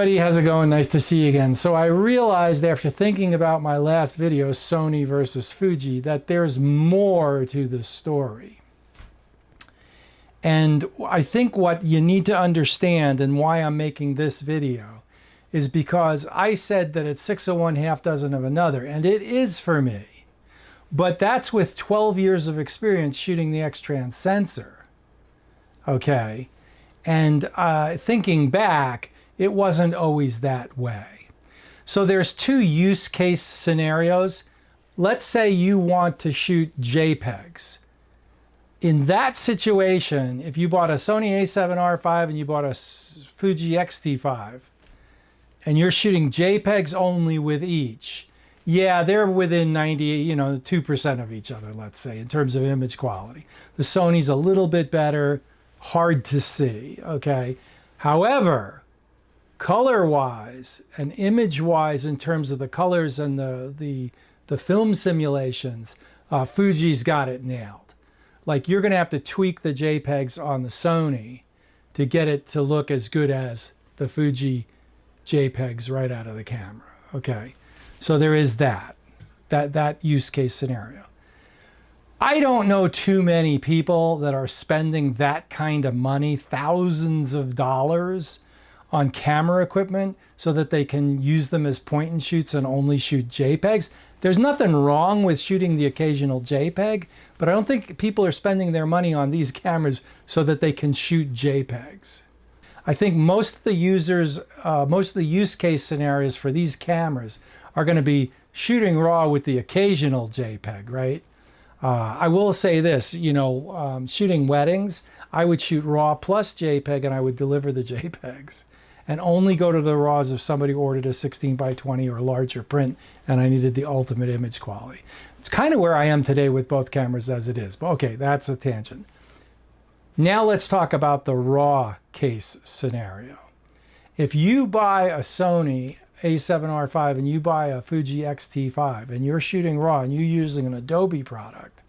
everybody, how's it going? Nice to see you again. So I realized after thinking about my last video, Sony versus Fuji, that there's more to the story. And I think what you need to understand and why I'm making this video is because I said that it's 6 of one, half dozen of another, and it is for me. But that's with 12 years of experience shooting the X-Trans sensor. Okay? And thinking back, it wasn't always that way. So there's two use case scenarios. Let's say you want to shoot JPEGs. In that situation, if you bought a Sony A7R5 and you bought a Fuji X-T5, and you're shooting JPEGs only with each, yeah, they're within 2% of each other, let's say, in terms of image quality. The Sony's a little bit better, hard to see, okay? However, color-wise and image-wise, in terms of the colors and the film simulations, Fuji's got it nailed. Like, you're going to have to tweak the JPEGs on the Sony to get it to look as good as the Fuji JPEGs right out of the camera. Okay, so there is that use case scenario. I don't know too many people that are spending that kind of money, thousands of dollars, on camera equipment so that they can use them as point and shoots and only shoot JPEGs. There's nothing wrong with shooting the occasional JPEG, but I don't think people are spending their money on these cameras so that they can shoot JPEGs. I think most of the use case scenarios for these cameras are going to be shooting RAW with the occasional JPEG, right? I will say this, shooting weddings, I would shoot RAW plus JPEG and I would deliver the JPEGs and only go to the RAWs if somebody ordered a 16:20 or larger print and I needed the ultimate image quality. It's kind of where I am today with both cameras as it is, but okay, that's a tangent. Now let's talk about the RAW case scenario. If you buy a Sony A7R5 and you buy a Fuji X-T5 and you're shooting RAW and you're using an Adobe product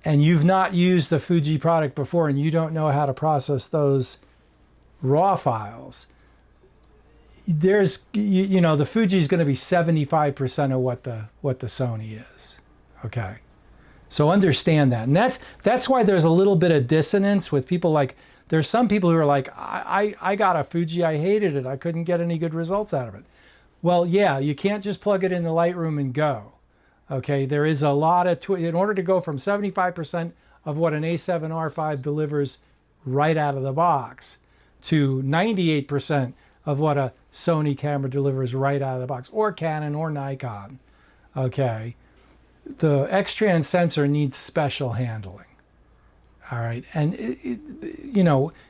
and you've not used the Fuji product before and you don't know how to process those RAW files, there's, the Fuji is going to be 75% of what the Sony is. Okay. So understand that. And that's why there's a little bit of dissonance with people. Like, there's some people who are like, I got a Fuji, I hated it, I couldn't get any good results out of it. Well, yeah, you can't just plug it in the Lightroom and go. Okay, there is a lot of, in order to go from 75% of what an A7R5 delivers right out of the box to 98% of what a Sony camera delivers right out of the box, or Canon or Nikon, okay, the X-Trans sensor needs special handling. All right, and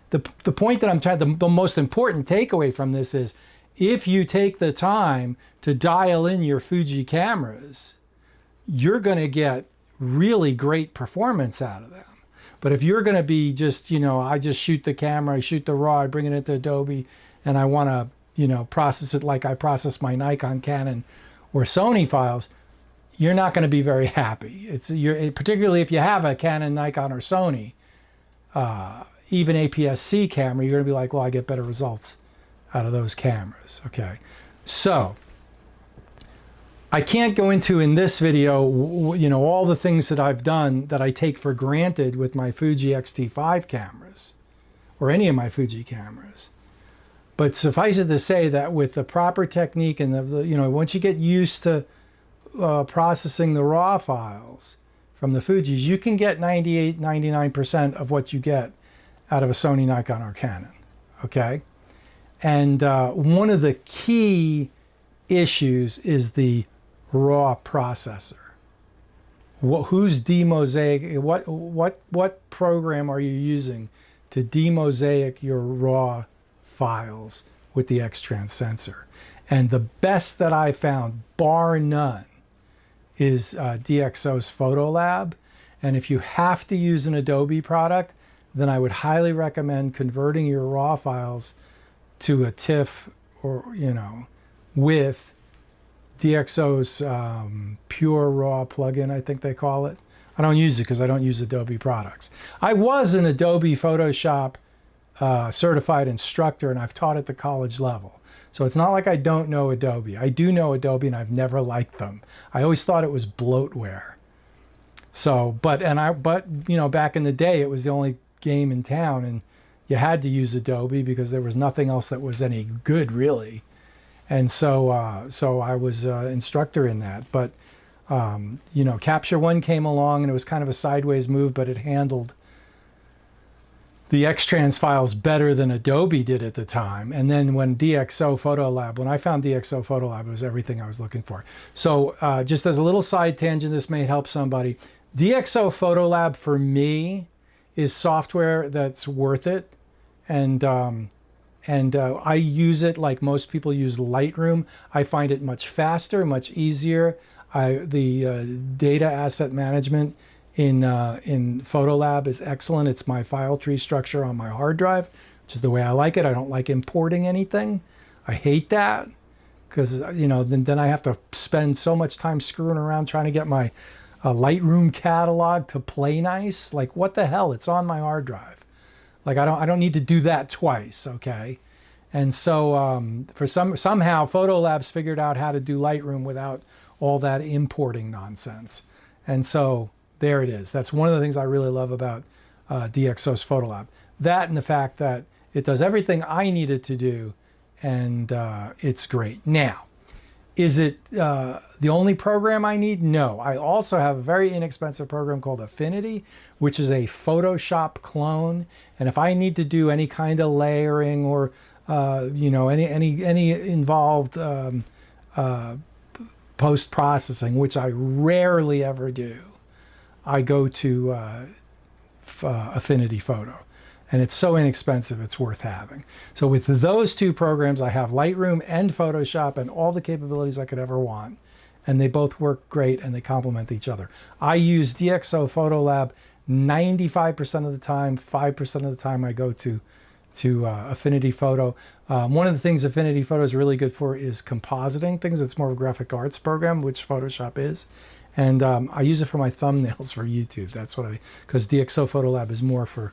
the point that I'm trying, the most important takeaway from this is, if you take the time to dial in your Fuji cameras, you're going to get really great performance out of them. But if you're going to be just, I just shoot the camera, I shoot the RAW, I bring it into Adobe, and I want to, process it like I process my Nikon, Canon, or Sony files, you're not going to be very happy. Particularly if you have a Canon, Nikon, or Sony, even APS-C camera, you're going to be like, well, I get better results out of those cameras. Okay, so I can't go into in this video, all the things that I've done that I take for granted with my Fuji X-T5 cameras or any of my Fuji cameras. But suffice it to say that with the proper technique and once you get used to processing the RAW files from the Fujis, you can get 98, 99% of what you get out of a Sony, Nikon, or Canon. Okay, and one of the key issues is the RAW processor. Who's demosaic? What program are you using to demosaic your RAW files with the X-Trans sensor? And the best that I found, bar none, is DxO's Photo Lab. And if you have to use an Adobe product, then I would highly recommend converting your RAW files to a TIFF or with DxO's Pure RAW plugin, I think they call it. I don't use it because I don't use Adobe products. I was an Adobe Photoshop certified instructor, and I've taught at the college level. So it's not like I don't know Adobe. I do know Adobe, and I've never liked them. I always thought it was bloatware. So, but you know, back in the day, it was the only game in town, and you had to use Adobe because there was nothing else that was any good, really. And so, so I was an instructor in that. But you know, Capture One came along, and it was kind of a sideways move, but it handled the X-Trans files better than Adobe did at the time. And then when DxO Photolab, when I found DxO Photolab, it was everything I was looking for. So just as a little side tangent, this may help somebody. DxO Photolab for me is software that's worth it. And I use it like most people use Lightroom. I find it much faster, much easier. The data asset management in Photolab is excellent. It's my file tree structure on my hard drive, which is the way I like it. I don't like importing anything. I hate that because, you know, then I have to spend so much time screwing around trying to get my Lightroom catalog to play nice. Like, what the hell? It's on my hard drive. Like, I don't need to do that twice, okay? And so somehow Photolab's figured out how to do Lightroom without all that importing nonsense. And so there it is. That's one of the things I really love about DxO's Photolab. That and the fact that it does everything I need it to do, and it's great. Now, is it the only program I need? No. I also have a very inexpensive program called Affinity, which is a Photoshop clone. And if I need to do any kind of layering or you know, any involved post-processing, which I rarely ever do, I go to Affinity Photo. And it's so inexpensive, it's worth having. So with those two programs, I have Lightroom and Photoshop and all the capabilities I could ever want. And they both work great, and they complement each other. I use DxO Photolab 95% of the time. 5% of the time I go to Affinity Photo. One of the things Affinity Photo is really good for is compositing things. It's more of a graphic arts program, which Photoshop is. And I use it for my thumbnails for YouTube. That's what because DxO Photolab is more for,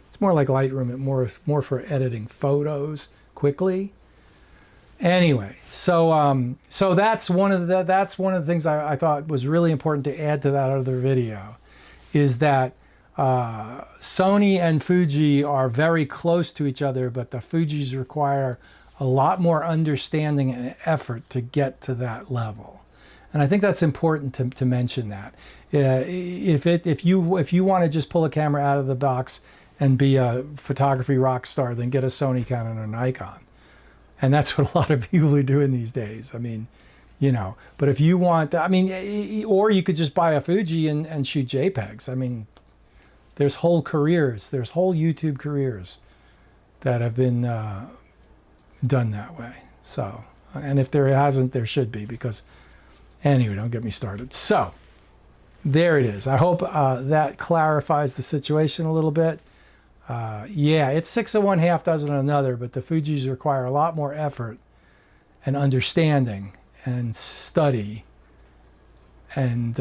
it's more like Lightroom, it's more for editing photos quickly. Anyway, so so that's one of the things I thought was really important to add to that other video, is that Sony and Fuji are very close to each other, but the Fujis require a lot more understanding and effort to get to that level. And I think that's important to mention that. If you want to just pull a camera out of the box and be a photography rock star, then get a Sony, Canon, or Nikon. And that's what a lot of people are doing these days. I mean, you know, but if you want, I mean, or you could just buy a Fuji and shoot JPEGs. I mean, there's whole careers, there's whole YouTube careers that have been done that way. So, and if there hasn't, there should be, because anyway, don't get me started. So there it is. I hope that clarifies the situation a little bit. Yeah, it's 6 of one, half dozen of another, but the Fujis require a lot more effort and understanding and study and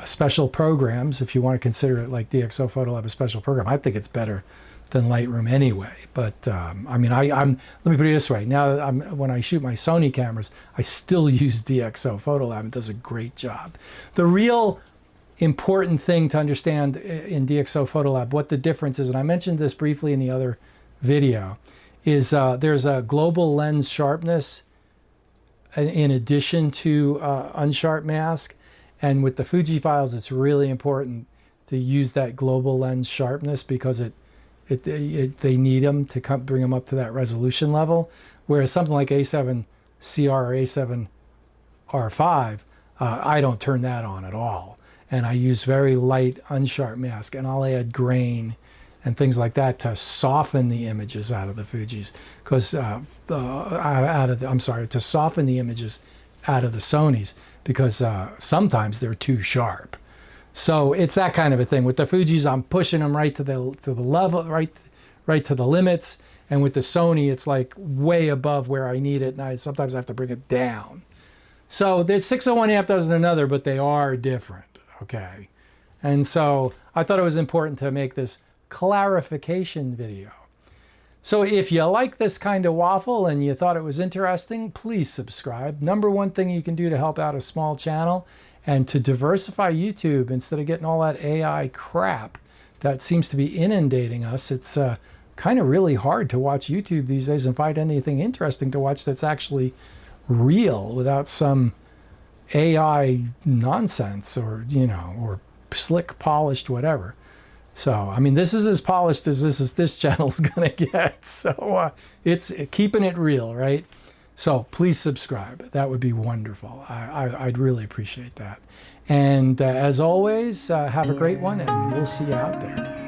special programs, if you want to consider it like DxO Photolab a special program. I think it's better than Lightroom anyway. But I mean, let me put it this way. Now, when I shoot my Sony cameras, I still use DxO Photolab. It does a great job. The real important thing to understand in DxO Photolab, what the difference is, and I mentioned this briefly in the other video, is there's a global lens sharpness in addition to unsharp mask. And with the Fuji files, it's really important to use that global lens sharpness, because they need them to bring them up to that resolution level. Whereas something like A7CR or A7R5, I don't turn that on at all. And I use very light unsharp mask, and I'll add grain and things like that to soften the images out of the Fujis, because to soften the images out of the Sonys, because sometimes they're too sharp. So it's that kind of a thing. With the Fujis, I'm pushing them right to the level, right to the limits, and with the Sony, it's like way above where I need it, and sometimes I have to bring it down. So there's 6 of one, half dozen another, but they are different. Okay, and so I thought it was important to make this clarification video. So if you like this kind of waffle and you thought it was interesting, please subscribe. Number one thing you can do to help out a small channel and to diversify YouTube instead of getting all that AI crap that seems to be inundating us. It's kind of really hard to watch YouTube these days and find anything interesting to watch that's actually real without some AI nonsense or, you know, or slick, polished, whatever. So, I mean, this is as polished as this channel's gonna get. So it's keeping it real, right? So please subscribe. That would be wonderful. I'd really appreciate that. And as always, have a great one, and we'll see you out there.